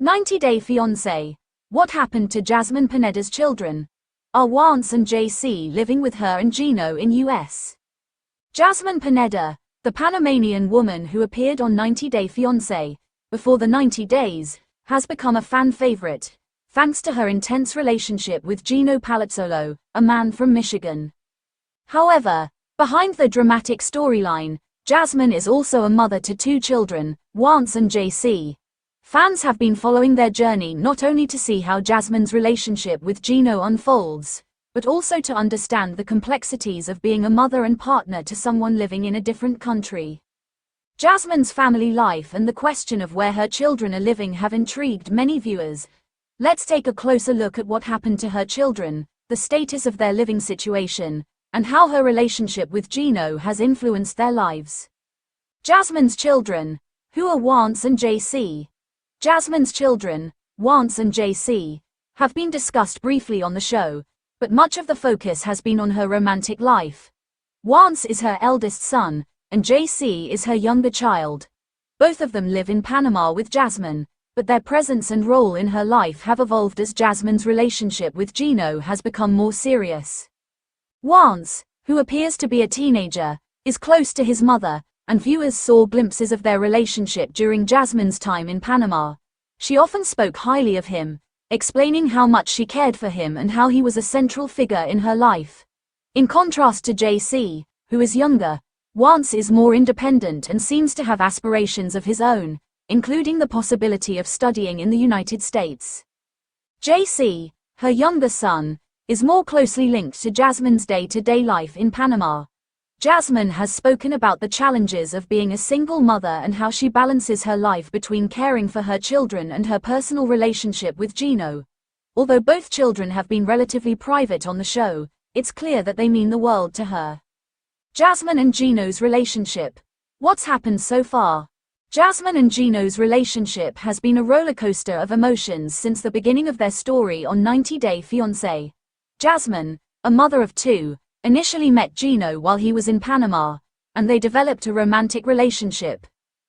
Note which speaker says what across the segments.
Speaker 1: 90-Day Fiancé. What happened to Jasmine Pineda's children? Are Fiancé and JC living with her and Gino in US? Jasmine Pineda, the Panamanian woman who appeared on 90-Day Fiancé before the 90 days, has become a fan favorite, thanks to her intense relationship with Gino Palazzolo, a man from Michigan. However, behind the dramatic storyline, Jasmine is also a mother to 2 children, Fiancé and JC. Fans have been following their journey not only to see how Jasmine's relationship with Gino unfolds, but also to understand the complexities of being a mother and partner to someone living in a different country. Jasmine's family life and the question of where her children are living have intrigued many viewers. Let's take a closer look at what happened to her children, the status of their living situation, and how her relationship with Gino has influenced their lives. Jasmine's children. Who are Fiancé and JC? Jasmine's children, Fiancé and JC, have been discussed briefly on the show, but much of the focus has been on her romantic life. Fiancé is her eldest son, and JC is her younger child. Both of them live in Panama with Jasmine, but their presence and role in her life have evolved as Jasmine's relationship with Gino has become more serious. Fiancé, who appears to be a teenager, is close to his mother, and viewers saw glimpses of their relationship during Jasmine's time in Panama. She often spoke highly of him, explaining how much she cared for him and how he was a central figure in her life. In contrast to JC, who is younger, Fiancé is more independent and seems to have aspirations of his own, including the possibility of studying in the United States. JC, her younger son, is more closely linked to Jasmine's day-to-day life in Panama. Jasmine has spoken about the challenges of being a single mother and how she balances her life between caring for her children and her personal relationship with Gino. Although both children have been relatively private on the show, it's clear that they mean the world to her. Jasmine and Gino's relationship. What's happened so far? Jasmine and Gino's relationship has been a rollercoaster of emotions since the beginning of their story on 90-Day Fiancé. Jasmine, a mother of 2, initially met Gino while he was in Panama, and they developed a romantic relationship.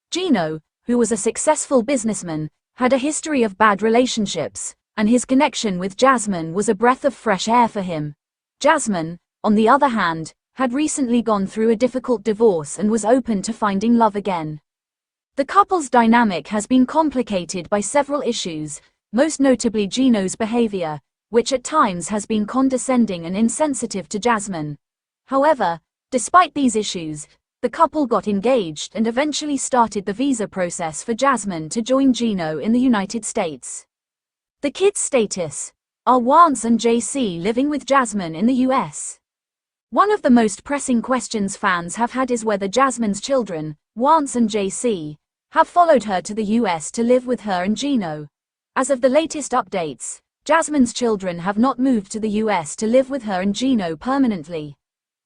Speaker 1: Gino, who was a successful businessman, had a history of bad relationships, and his connection with Jasmine was a breath of fresh air for him. Jasmine, on the other hand, had recently gone through a difficult divorce and was open to finding love again. The couple's dynamic has been complicated by several issues, most notably Gino's behavior, which at times has been condescending and insensitive to Jasmine. However, despite these issues, the couple got engaged and eventually started the visa process for Jasmine to join Gino in the United States. The kids' status. Are Fiancé and JC living with Jasmine in the US? One of the most pressing questions fans have had is whether Jasmine's children, Fiancé and JC, have followed her to the US to live with her and Gino. As of the latest updates, Jasmine's children have not moved to the US to live with her and Gino permanently.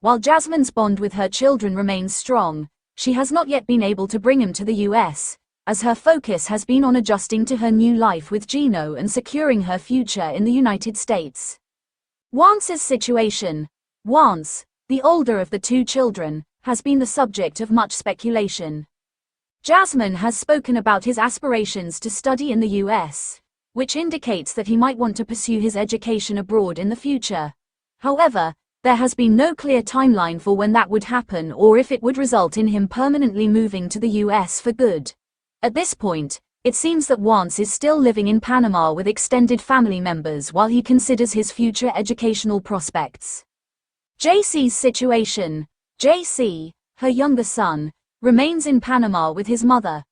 Speaker 1: While Jasmine's bond with her children remains strong, she has not yet been able to bring them to the US, as her focus has been on adjusting to her new life with Gino and securing her future in the United States. Fiancé's situation. Fiancé, the older of the 2 children, has been the subject of much speculation. Jasmine has spoken about his aspirations to study in the US, which indicates that he might want to pursue his education abroad in the future. Fiancé, there has been no clear timeline for when that would happen or if it would result in him permanently moving to the US for good. At this point, it seems that Fiancé is still living in Panama with extended family members while he considers his future educational prospects. JC's situation. JC, her younger son, remains in Panama with his mother.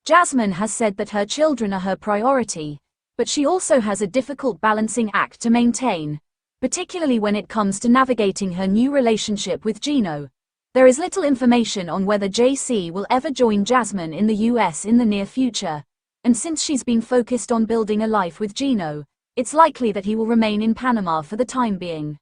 Speaker 1: Jasmine has said that her children are her priority, but she also has a difficult balancing act to maintain, particularly when it comes to navigating her new relationship with Gino. There is little information on whether JC will ever join Jasmine in the US in the near future, and since she's been focused on building a life with Gino, it's likely that he will remain in Panama for the time being.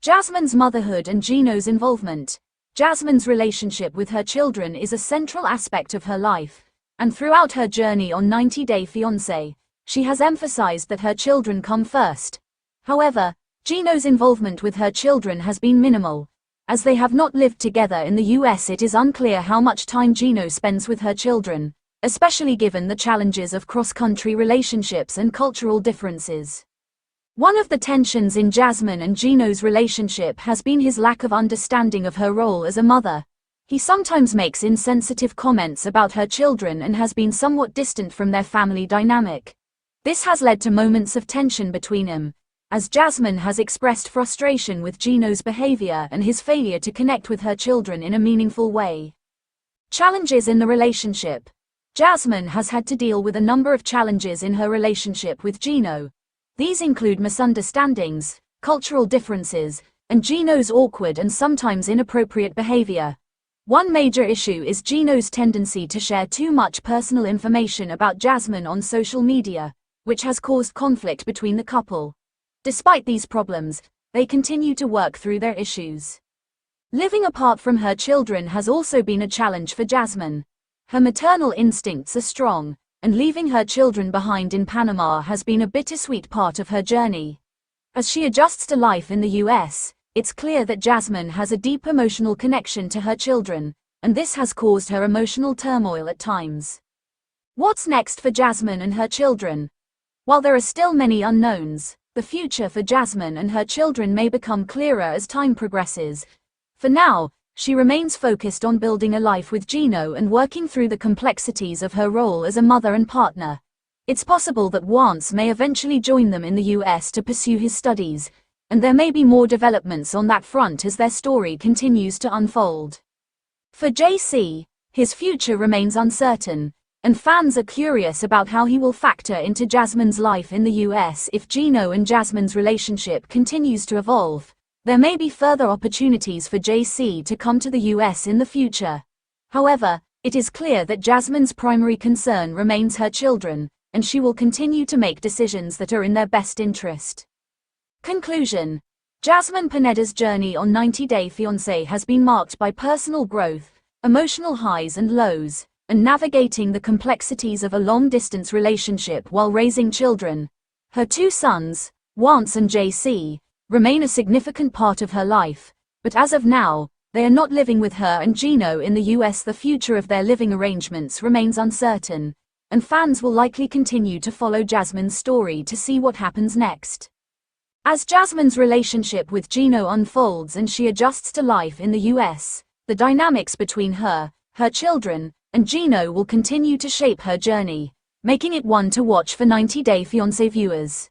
Speaker 1: Jasmine's motherhood and Gino's involvement. Jasmine's relationship with her children is a central aspect of her life, and throughout her journey on 90-Day Fiancé, she has emphasized that her children come first. However, Gino's involvement with her children has been minimal. As they have not lived together in the US, it is unclear how much time Gino spends with her children, especially given the challenges of cross-country relationships and cultural differences. One of the tensions in Jasmine and Gino's relationship has been his lack of understanding of her role as a mother. He sometimes makes insensitive comments about her children and has been somewhat distant from their family dynamic. This has led to moments of tension between them, as Jasmine has expressed frustration with Gino's behavior and his failure to connect with her children in a meaningful way. Challenges in the relationship. Jasmine has had to deal with a number of challenges in her relationship with Gino. These include misunderstandings, cultural differences, and Gino's awkward and sometimes inappropriate behavior. One major issue is Gino's tendency to share too much personal information about Jasmine on social media, which has caused conflict between the couple. Despite these problems, they continue to work through their issues. Living apart from her children has also been a challenge for Jasmine. Her maternal instincts are strong, and leaving her children behind in Panama has been a bittersweet part of her journey. As she adjusts to life in the US, it's clear that Jasmine has a deep emotional connection to her children, and this has caused her emotional turmoil at times. What's next for Jasmine and her children? While there are still many unknowns, the future for Jasmine and her children may become clearer as time progresses. For now, she remains focused on building a life with Gino and working through the complexities of her role as a mother and partner. It's possible that Fiancé may eventually join them in the US to pursue his studies, and there may be more developments on that front as their story continues to unfold. For JC, his future remains uncertain, and fans are curious about how he will factor into Jasmine's life in the US if Gino and Jasmine's relationship continues to evolve. There may be further opportunities for JC to come to the US in the future. However, it is clear that Jasmine's primary concern remains her children, and she will continue to make decisions that are in their best interest. Conclusion. Jasmine Pineda's journey on 90 Day Fiancé has been marked by personal growth, emotional highs and lows, and navigating the complexities of a long-distance relationship while raising children. Her two sons, Fiancé and JC, remain a significant part of her life, but as of now, they are not living with her and Gino in the US. The future of their living arrangements remains uncertain, and fans will likely continue to follow Jasmine's story to see what happens next. As Jasmine's relationship with Gino unfolds and she adjusts to life in the US, the dynamics between her children, and Gino will continue to shape her journey, making it one to watch for 90 Day Fiancé viewers.